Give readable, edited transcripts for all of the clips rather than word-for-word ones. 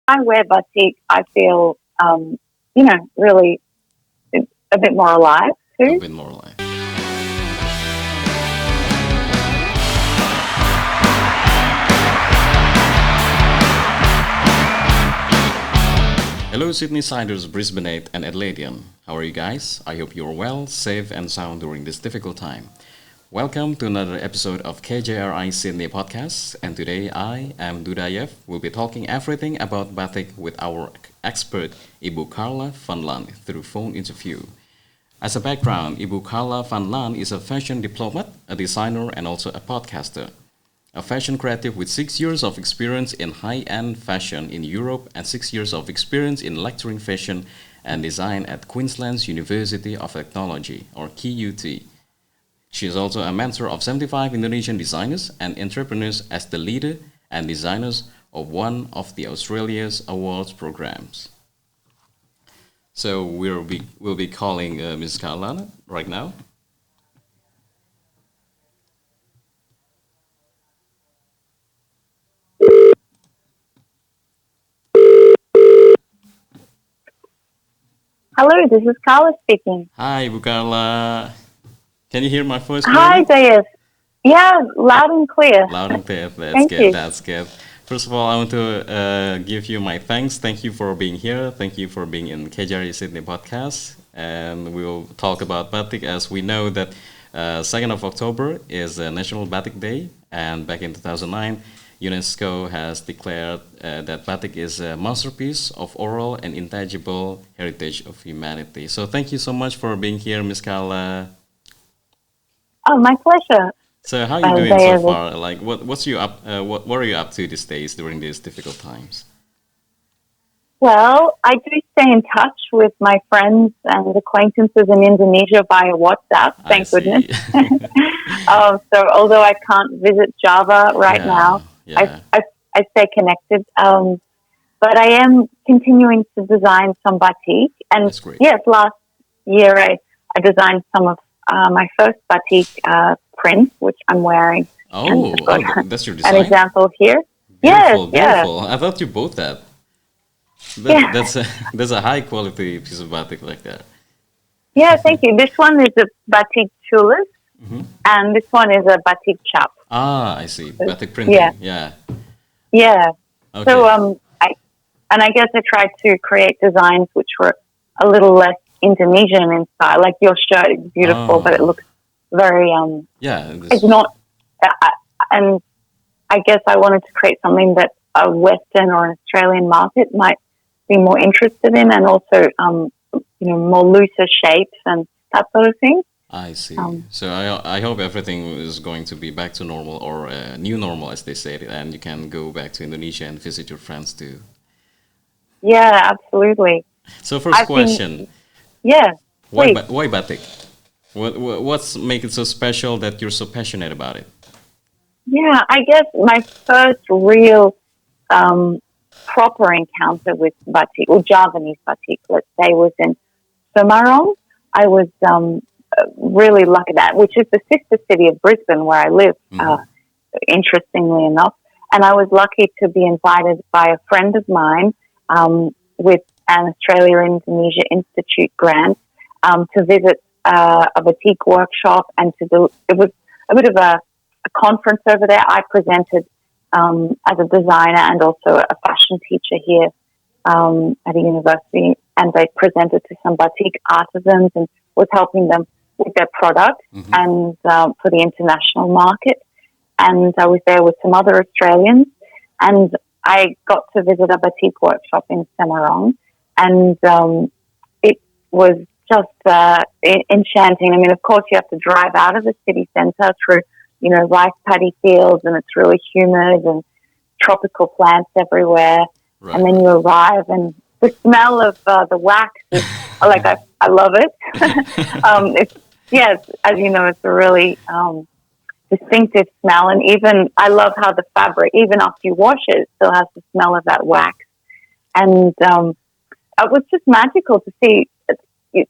I wear batik, I feel, really a bit more alive A too. bit more like. Hello, Sydney Siders, Brisbaneite, and Adelaidean. How are you guys? I hope you're well, safe, and sound during this difficult time. Welcome to another episode of KJRI Sydney Podcast, and today I am Dudayev. Will be talking everything about batik with our expert, Ibu Carla van Lunn, through phone interview. As a background, Ibu Carla van Lunn is a fashion diplomat, a designer, and also a podcaster. A fashion creative with 6 years of experience in high-end fashion in Europe and 6 years of experience in lecturing fashion and design at Queensland's University of Technology, or QUT. She is also a mentor of 75 Indonesian designers and entrepreneurs as the leader and designers of one of the Australia's awards programs. So we'll be calling Ms. Carla right now. Hello, this is Carla speaking. Hi, Ibu Carla. Can you hear my voice Hi, clearly? Dayas. Yeah, loud and clear. Loud and clear. That's Thank good. you. That's good. First of all, I want to give you my thanks. Thank you for being here. Thank you for being in KJRI Sydney Podcast. And we'll talk about batik as we know that 2nd of October is National Batik Day. And back in 2009, UNESCO has declared that batik is a masterpiece of oral and intangible heritage of humanity. So thank you so much for being here, Ms. Carla. Oh, my pleasure, So how are you doing so Dayas. far? Like, what's you up? What are you up to these days during these difficult times? Well, I do stay in touch with my friends and acquaintances in Indonesia via WhatsApp, I thank goodness. see. So although I can't visit Java right Yeah, now, yeah, I stay connected. But I am continuing to design some batik. And that's great. yes, last year I designed some of my first batik prints, which I'm wearing. And I've got That's your an design. example here. Yes, Beautiful, yeah. beautiful. I thought you bought that. Yeah. That's a high quality piece of batik like that. Yeah, thank you. This one is a batik tulis, Hmm. and this one is a batik chap. Ah, I see. Batik Yeah, printing. Yeah. yeah. So Okay. I guess I tried to create designs which were a little less Indonesian in style. Like your shirt is beautiful, but it Oh, looks very yeah. it's not. And I guess I wanted to create something that a Western or an Australian market might be more interested in, and also more looser shapes and that sort of thing. I see. Um, So I hope everything is going to be back to normal or new normal, as they say, and you can go back to Indonesia and visit your friends too. yeah, absolutely. So first I've been question, yeah, why please. why batik? What's make it so special that you're so passionate about it? Yeah, I guess my first real proper encounter with batik, or Javanese batik, let's say, was in Semarang. I was really lucky that, which is the sister city of Brisbane where I live, Hmm. interestingly enough. And I was lucky to be invited by a friend of mine with an Australia-Indonesia Institute grant to visit a batik workshop and to do, it was a bit of a conference over there. I presented as a designer and also a fashion teacher here at a university, and I presented to some batik artisans and was helping them with their product Hmm. and for the international market. And I was there with some other Australians, and I got to visit a batik workshop in Semarang, and it was just enchanting. I mean, of course, you have to drive out of the city centre through, rice paddy fields, and it's really humid and tropical plants everywhere. And Right, then you arrive, and the smell of the wax is I love it. It's yes, as you know, it's a really distinctive smell, and even I love how the fabric, even after you wash it, it still has the smell of that wax. And it was just magical to see.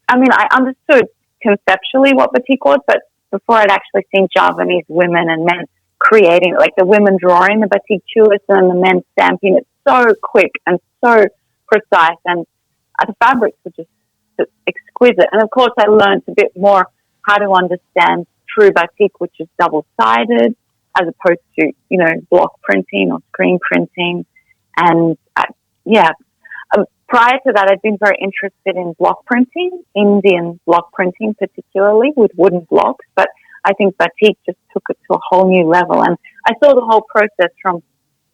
I mean, I understood conceptually what batik was, but before I'd actually seen Javanese women and men creating, like the women drawing the batik tulis and the men stamping it so quick and so precise, and the fabrics were just exquisite. And of course, I learned a bit more how to understand true batik, which is double-sided, as opposed to, block printing or screen printing. And prior to that, I'd been very interested in block printing, Indian block printing particularly, with wooden blocks. But I think batik just took it to a whole new level. And I saw the whole process from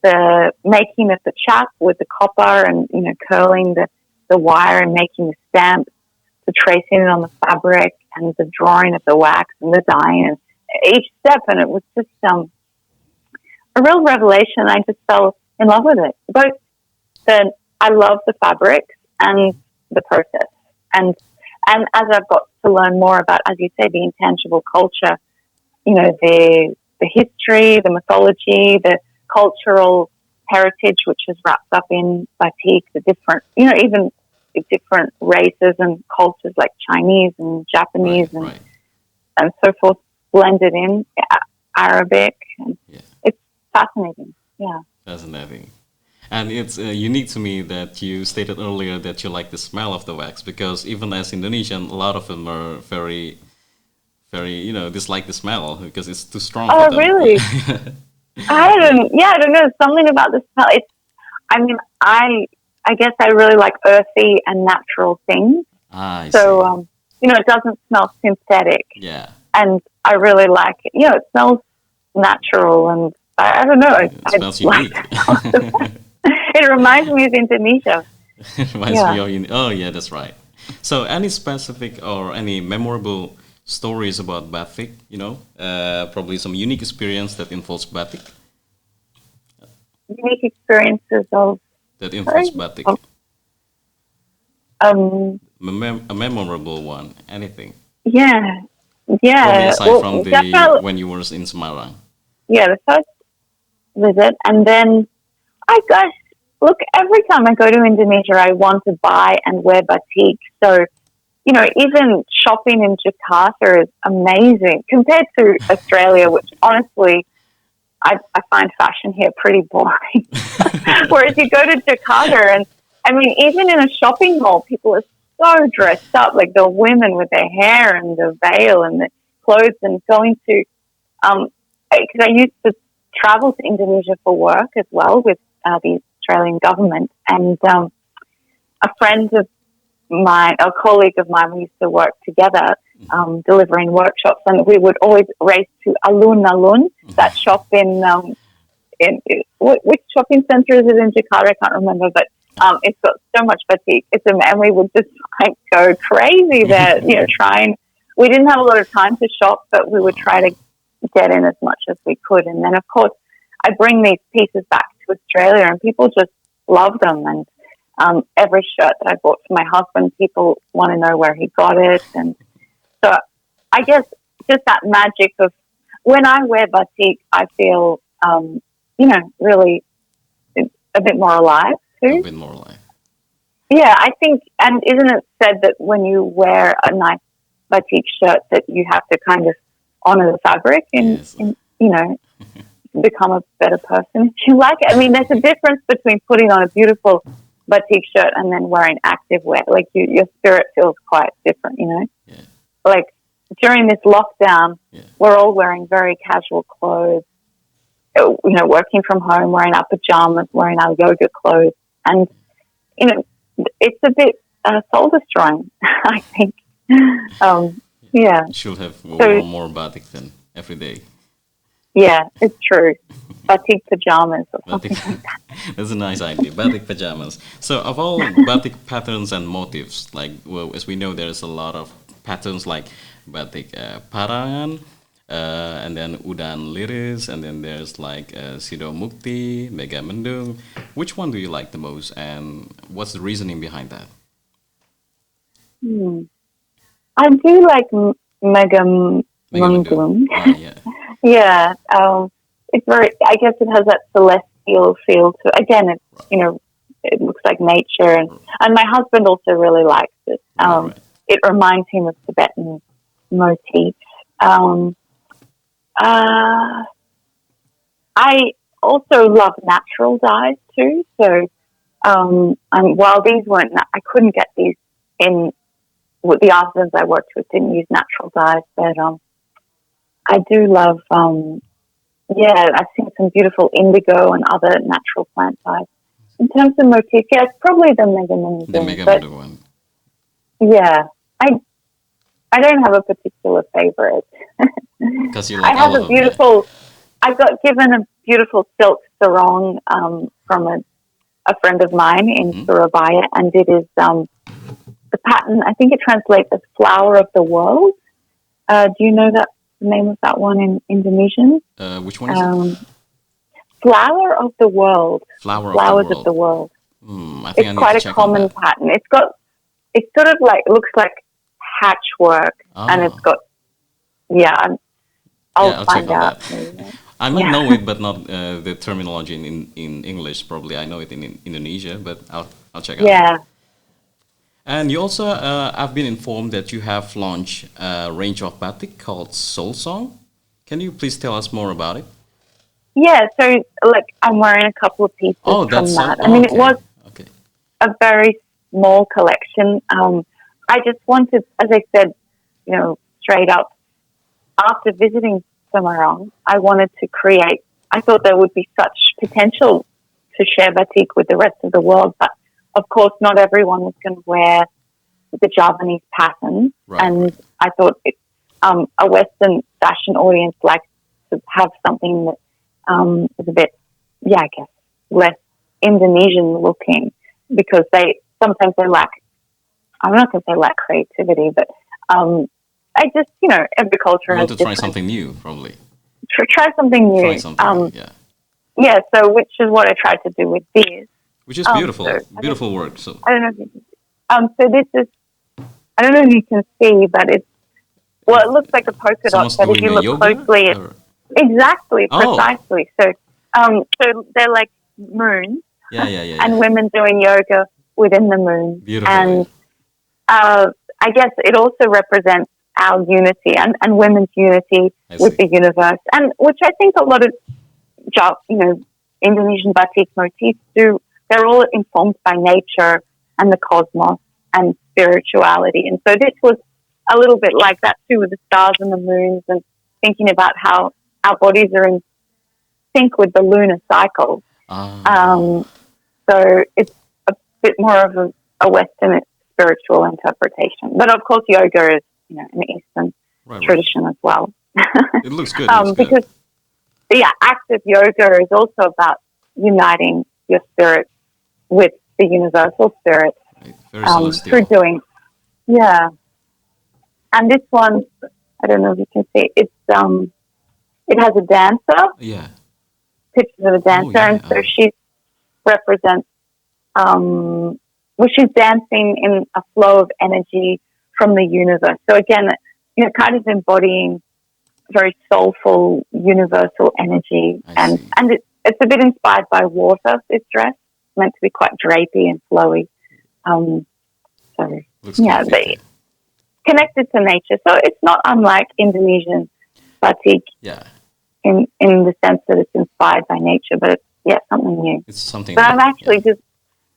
the making of the chap with the copper and, curling the wire and making the stamp, to tracing it on the fabric and the drawing of the wax and the dyeing and each step. And it was just a real revelation. I just fell in love with it. I love the fabrics and the process. And as I've got to learn more about, as you say, the intangible culture, the history, the mythology, the cultural heritage, which is wrapped up in batik, the different, even the different races and cultures like Chinese and Japanese and so forth blended in, Arabic. And it's fascinating. Yeah. Fascinating. And it's unique to me that you stated earlier that you like the smell of the wax, because even as Indonesian, a lot of them are very, very, dislike the smell because it's too strong for them. Really? I don't know. Something about the smell. I guess I really like earthy and natural things. So, it doesn't smell synthetic. Yeah. And I really like it. It smells natural, and I don't know. It smells unique. It reminds me of Indonesia. Oh, yeah, that's right. So, any specific or any memorable stories about batik? Probably some unique experience that involves batik. Unique experiences of that involves batik. A memorable one. Anything. Yeah. Probably aside from when you were in Semarang. Yeah, the first visit, and then look, every time I go to Indonesia, I want to buy and wear batik. So, even shopping in Jakarta is amazing compared to Australia, which honestly, I find fashion here pretty boring. Whereas you go to Jakarta, and even in a shopping mall, people are so dressed up, like the women with their hair and the veil and the clothes, and going to, because I used to travel to Indonesia for work as well with the Australian government, and a colleague of mine, we used to work together delivering workshops, and we would always race to Alun-Alun, that shop in which shopping centre is it in Jakarta? I can't remember, but it's got so much batik. And we would just go crazy there, trying. We didn't have a lot of time to shop, but we would try to get in as much as we could. And then, of course, I bring these pieces back to Australia, and people just love them. And every shirt that I bought for my husband, people want to know where he got it. And so I guess just that magic of when I wear batik, I feel, really a bit more alive too. A bit more alive. Yeah, I think, and isn't it said that when you wear a nice batik shirt that you have to kind of honor the fabric and become a better person if you like it? There's a difference between putting on a beautiful batik shirt and then wearing active wear. Like your spirit feels quite different, Yeah. Like during this lockdown, we're all wearing very casual clothes, working from home, wearing our pajamas, wearing our yoga clothes. And, it's a bit soul destroying, I think. Yeah. You should have more batik then every day. Yeah, it's true. Batik pajamas or something like that. That's a nice idea. Batik pajamas. So, of all batik patterns and motifs, as we know, there's a lot of patterns like batik parangan, and then udan liris, and then there's sido mukti, mega mendung. Which one do you like the most, and what's the reasoning behind that? I do like mega mendung. Yeah. It's very, I guess it has that celestial feel to it. Again, it's, it looks like nature. And my husband also really likes it. It reminds him of Tibetan motifs. also love natural dyes too. So while these weren't, I couldn't get these in with the artisans I worked with didn't use natural dyes, but I do love. I've seen some beautiful indigo and other natural plant dyes. In terms of motif, yeah, it's probably the megamond. The megamond one. Yeah, I don't have a particular favorite. Because you like I have all a of them. beautiful. I got given a beautiful silk sarong from a friend of mine in Surabaya, and it is the pattern. I think it translates as "flower of the world." Do you know that the name of that one in Indonesian? Which one is it? Flower of the world. Flowers of the world. I think it's quite a common pattern. It's sort of like, it looks like patchwork, and it's got, I'll find out. I might know it, but not the terminology in English. Probably I know it in Indonesia, but I'll check out. Yeah. And you also, I've been informed that you have launched a range of batik called Soul Song. Can you please tell us more about it? Yeah, so I'm wearing a couple of pieces from that. It was a very small collection. I just wanted, as I said, straight up, after visiting Semarang, I wanted to create. I thought there would be such potential to share batik with the rest of the world, but of course, not everyone was going to wear the Javanese pattern, I thought a Western fashion audience likes to have something that is a bit, I guess, less Indonesian looking, because sometimes they lack. I'm not going to say lack creativity, but I just, every culture has. You want to try something new, probably. Try something new. Try something, Yeah, so which is what I tried to do with these. Which is beautiful, beautiful work. So I don't know if you can see. So this is, I don't know if you can see, but it looks like a polka dot, but if you look closely, exactly, precisely. So, so they're like moons, and women doing yoga within the moon. Beautiful. And I guess it also represents our unity and women's unity with the universe, and which I think a lot of Indonesian batik motifs do. They're all informed by nature and the cosmos and spirituality. And so this was a little bit like that too, with the stars and the moons, and thinking about how our bodies are in sync with the lunar cycle. So it's a bit more of a Western spiritual interpretation. But of course, yoga is an Eastern tradition as well. It looks good. Because active yoga is also about uniting your spirit with the universal spirit through doing. Yeah. And this one, I don't know if you can see, it has a dancer. Yeah. Pictures of a dancer. And so she represents, she's dancing in a flow of energy from the universe. So again, kind of embodying very soulful, universal energy. And it's a bit inspired by water, this dress. It's meant to be quite drapey and flowy. Connected to nature. So it's not unlike Indonesian batik in the sense that it's inspired by nature, but it's something new. It's something But I'm actually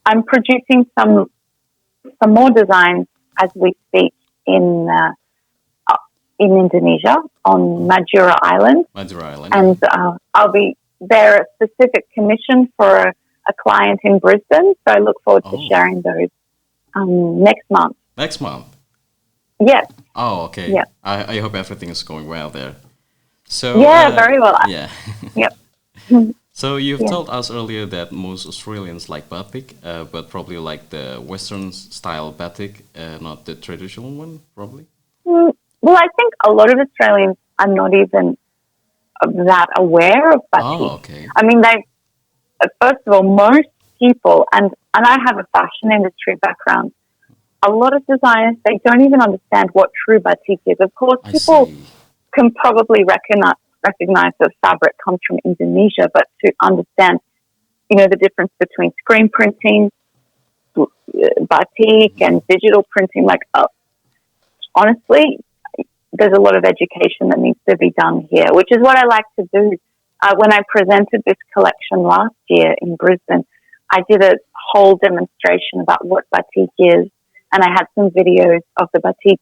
I'm producing some more designs as we speak in Indonesia on Madura Island. And I'll they're a specific commission for a client in Brisbane. So I look forward to sharing those next month. Next month? Yes. Oh, okay. Yeah. I hope everything is going well there. So very well. Yeah. Yep. So you've told us earlier that most Australians like batik, but probably like the Western style batik, not the traditional one, probably? Well, I think a lot of Australians are not even that aware of batik. Oh, okay. I mean, first of all, most people, and I have a fashion industry background, a lot of designers, they don't even understand what true batik is. Of course, people can probably recognize that fabric comes from Indonesia, but to understand, the difference between screen printing, batik, and digital printing, honestly, there's a lot of education that needs to be done here, which is what I like to do. when I presented this collection last year in Brisbane, I did a whole demonstration about what batik is, and I had some videos of the batik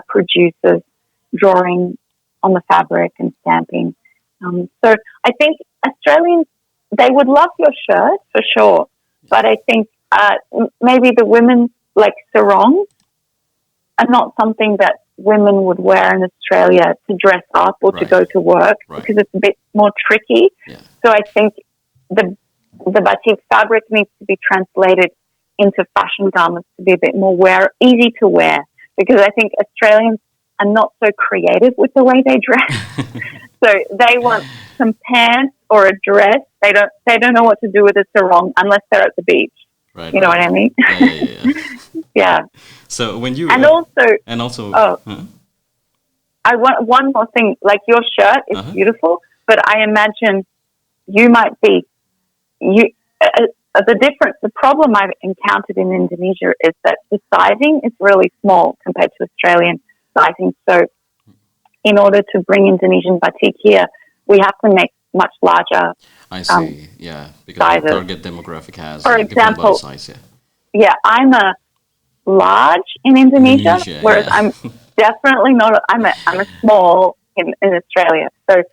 producers drawing on the fabric and stamping. So I think Australians, they would love your shirt for sure, but I think maybe the women's like sarongs are not something that women would wear in Australia to dress up or to go to work because it's a bit more tricky. Yeah. So I think the batik fabric needs to be translated into fashion garments to be a bit more easy to wear, because I think Australians are not so creative with the way they dress. So they want some pants or a dress. They don't know what to do with a sarong unless they're at the beach. Right. You know what I mean? Yeah. Yeah. So when you I want one more thing. Like, your shirt is beautiful, but I imagine you might be the problem I've encountered in Indonesia is that the sizing is really small compared to Australian sizing. So in order to bring Indonesian batik here, we have to make much larger. I see. Because sizes. the target demographic has For a different body example, size. Yeah, I'm a large in Indonesia, whereas I'm definitely not. I'm a small in Australia. So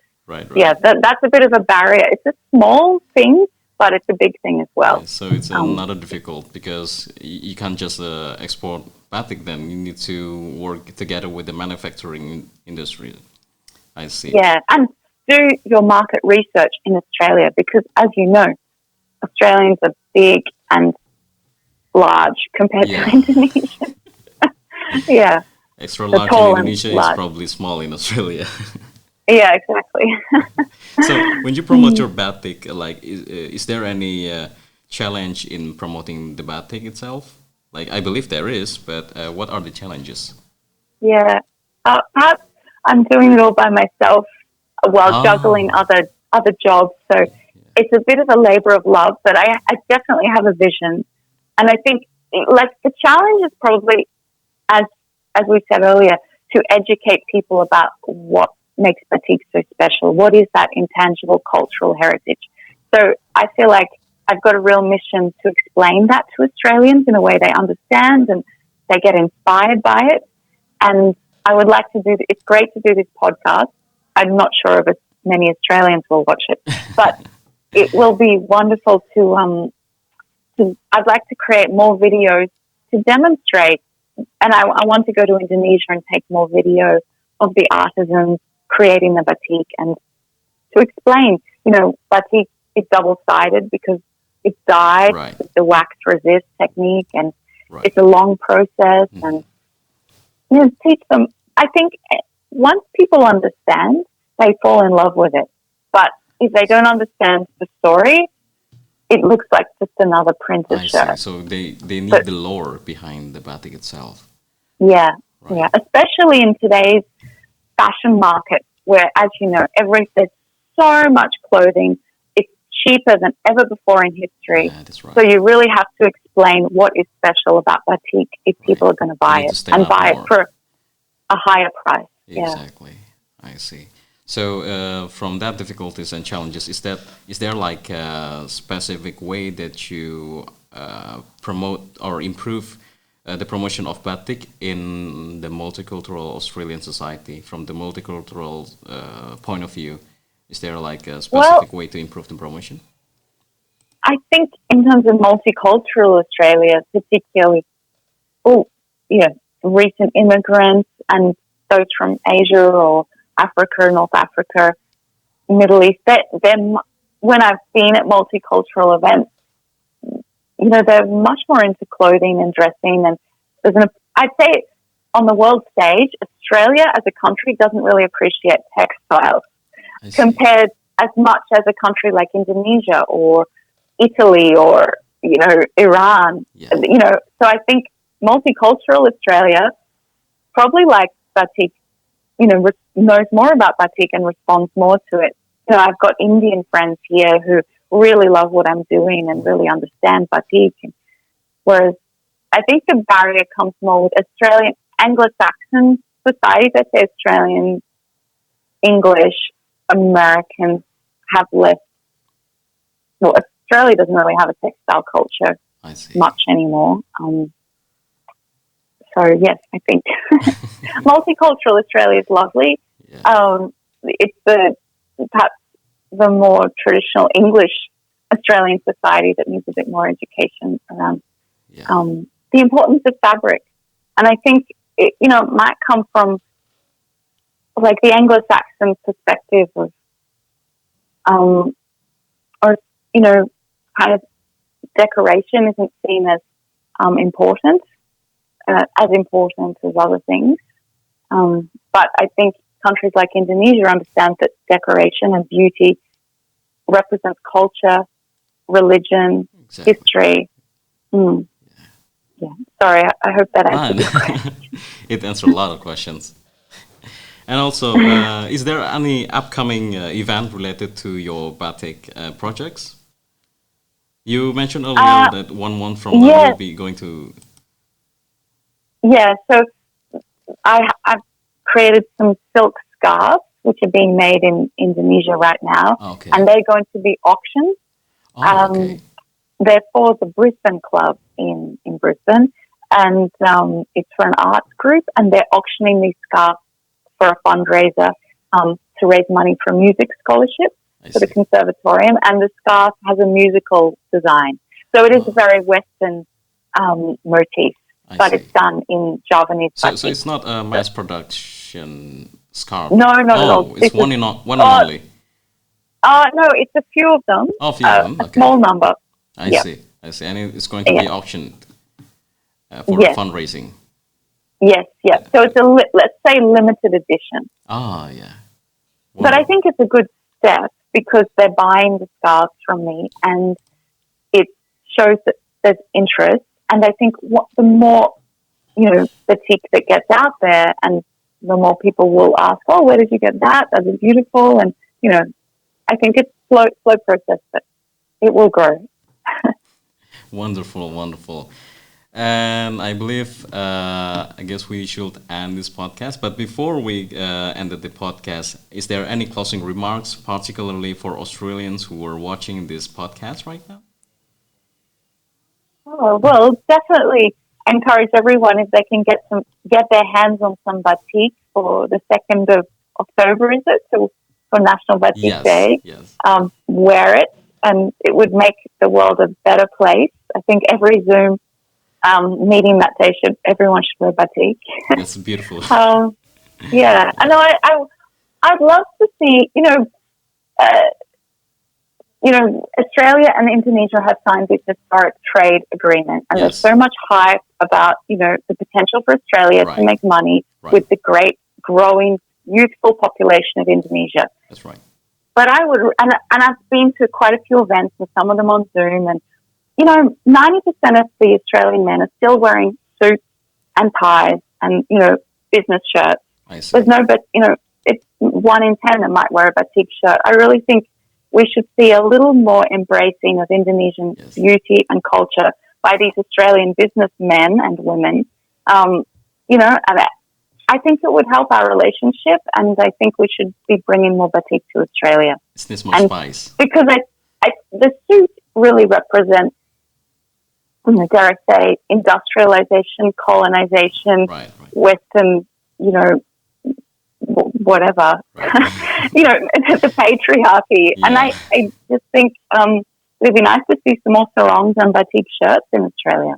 yeah, that's a bit of a barrier. It's a small thing, but it's a big thing as well. So it's another difficult, because you can't just export batik. Then you need to work together with the manufacturing industry. I see. Yeah, and do your market research in Australia, because, as you know, Australians are big and large compared to Indonesia. Yeah. Extra large in Indonesia is probably small in Australia. Yeah, exactly. So when you promote your batik, like, is there any challenge in promoting the batik itself? Like, I believe there is, but what are the challenges? Yeah, perhaps I'm doing it all by myself while juggling other jobs. So it's a bit of a labor of love, but I definitely have a vision. And I think, like, the challenge is probably, as we said earlier, to educate people about what makes batik so special. What is that intangible cultural heritage? So I feel like I've got a real mission to explain that to Australians in a way they understand and they get inspired by it. And I would like to do. It's great to do this podcast. I'm not sure if many Australians will watch it, but it will be wonderful to. I'd like to create more videos to demonstrate, and I want to go to Indonesia and take more video of the artisans creating the batik, and to explain, batik is double-sided because it's dyed with the wax resist technique, and it's a long process, and teach them. I think once people understand, they fall in love with it. But if they don't understand the story, it looks like just another printed shirt. So they need the lore behind the batik itself. Yeah, especially in today's fashion market, where, as you know, there's so much clothing. It's cheaper than ever before in history. Yeah, that's right. So you really have to explain what is special about batik if people are going to buy it, and buy it for a higher price. Exactly. I see. So from that difficulties and challenges, is there like a specific way that you promote or improve the promotion of batik in the multicultural Australian society? From the multicultural point of view, is there like a specific way to improve the promotion? I think in terms of multicultural Australia, particularly, recent immigrants and those from Asia or Africa, North Africa, Middle East, when I've been at multicultural events, they're much more into clothing and dressing. And I'd say on the world stage, Australia as a country doesn't really appreciate textiles compared as much as a country like Indonesia or Italy or, Iran. Yeah. So I think multicultural Australia probably likes batik, knows more about batik and responds more to it. I've got Indian friends here who really love what I'm doing and really understand batik. Whereas I think the barrier comes more with Australian, Anglo-Saxon society, let's say Australian, English, American. have less. Well, Australia doesn't really have a textile culture I see. much anymore. So yes, I think multicultural Australia is lovely. Yeah. It's perhaps the more traditional English Australian society that needs a bit more education around Yeah. the importance of fabric. And I think it might come from like the Anglo-Saxon perspective of, or kind of decoration isn't seen as important as other things. But I think countries like Indonesia understand that decoration and beauty represents culture, religion, Exactly. history. Yeah. Sorry, I hope that answered your question. It answered a lot of questions. And also, is there any upcoming event related to your batik projects? You mentioned earlier that 1 month from now Yes. you'll be going to. Yeah, so I've created some silk scarves, which are being made in Indonesia right now, Okay. and they're going to be auctioned. Okay. They're for the Brisbane Club in Brisbane, and it's for an arts group, and they're auctioning these scarves for a fundraiser to raise money for a music scholarship for the conservatorium, and the scarf has a musical design. So it is a very Western motif, but it's done in Javanese batik. So it's not a mass production scarf? No, not at all. It's one and only? No, it's a few of them. Oh, a few of them, A okay. small number. I see. And it's going to be auctioned for fundraising? Yes. So it's let's say limited edition. Yeah. But I think it's a good step because they're buying the scarves from me, and it shows that there's interest. And I think the more, batik that gets out there, and the more people will ask, oh, where did you get that? That's beautiful. And, I think it's slow process, but it will grow. Wonderful. And I believe, I guess we should end this podcast. But before we end the podcast, is there any closing remarks, particularly for Australians who are watching this podcast right now? Oh, well, definitely encourage everyone if they can get their hands on some batik for the 2nd of October, is it? So for National Batik Day. Yes. Wear it, and it would make the world a better place. I think every Zoom meeting that day everyone should wear batik. That's beautiful. Yeah, I know. I'd love to see. Australia and Indonesia have signed this historic trade agreement, and there's so much hype about the potential for Australia to make money with the great growing youthful population of Indonesia. That's right. But I would, and I've been to quite a few events, and some of them on Zoom, and 90% of the Australian men are still wearing suits and ties and business shirts. I see. There's no, but it's 1 in 10 that might wear a batik shirt. I really think we should see a little more embracing of Indonesian beauty and culture by these Australian businessmen and women. And I think it would help our relationship, and I think we should be bringing more batik to Australia. It's this more spice. Because the suit really represents, dare I say, industrialization, colonization, Western, whatever, the patriarchy. Yeah. And I just think it would be nice to see some more sarongs and batik shirts in Australia.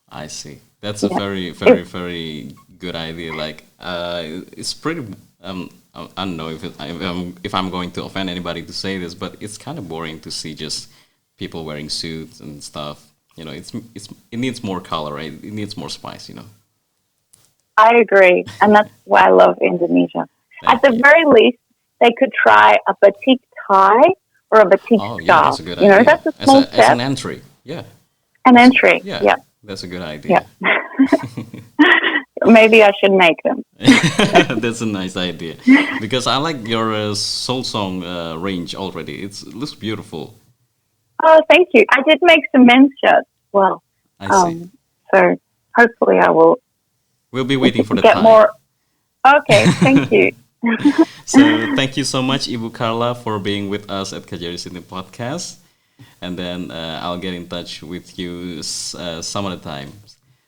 I see. That's a very, very, very good idea. Like, it's pretty. I don't know if I'm going to offend anybody to say this, but it's kind of boring to see just people wearing suits and stuff. It needs more color, right? It needs more spice. I agree, and that's why I love Indonesia. At the very least, they could try a batik tie or a batik scarf. Yeah, that's a good idea. That's a small step. As an entry, An entry, yeah. That's a good idea. Yeah. Maybe I should make them. That's a nice idea. Because I like your soul song range already. It looks beautiful. Oh, thank you. I did make some men's shirts as well. I see. So hopefully I will. We'll be waiting for the get time. More. Okay, thank you. So thank you so much, Ibu Carla, for being with us at KJRI Sydney Podcast. And then I'll get in touch with you some other time.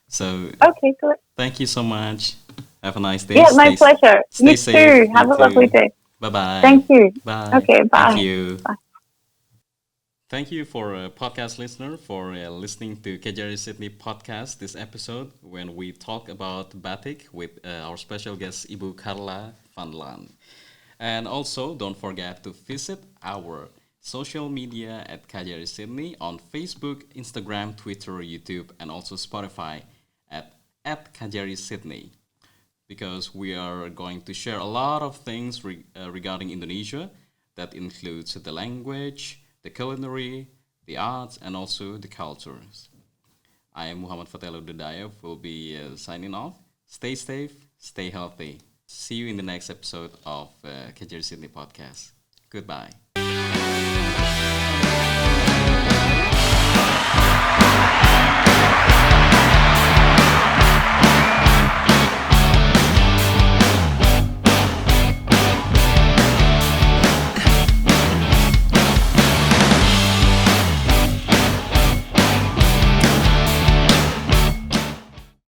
So Okay, good. thank you so much. Have a nice day. Yeah, my pleasure. Stay You safe. too. You Have a lovely too. day. Bye bye. Thank you. Bye. Okay, Thank bye. you. Bye. Thank you for podcast listener for listening to KJRI Sydney podcast this episode when we talk about batik with our special guest Ibu Carla van Lunn. And also don't forget to visit our social media at KJRI Sydney on Facebook, Instagram, Twitter, YouTube, and also Spotify at KJRI Sydney because we are going to share a lot of things regarding Indonesia that includes the language, the culinary, the arts, and also the cultures. I am Muhammad Fatelo Dudayev, will be signing off. Stay safe, stay healthy. See you in the next episode of KJRI Sydney Podcast. Goodbye.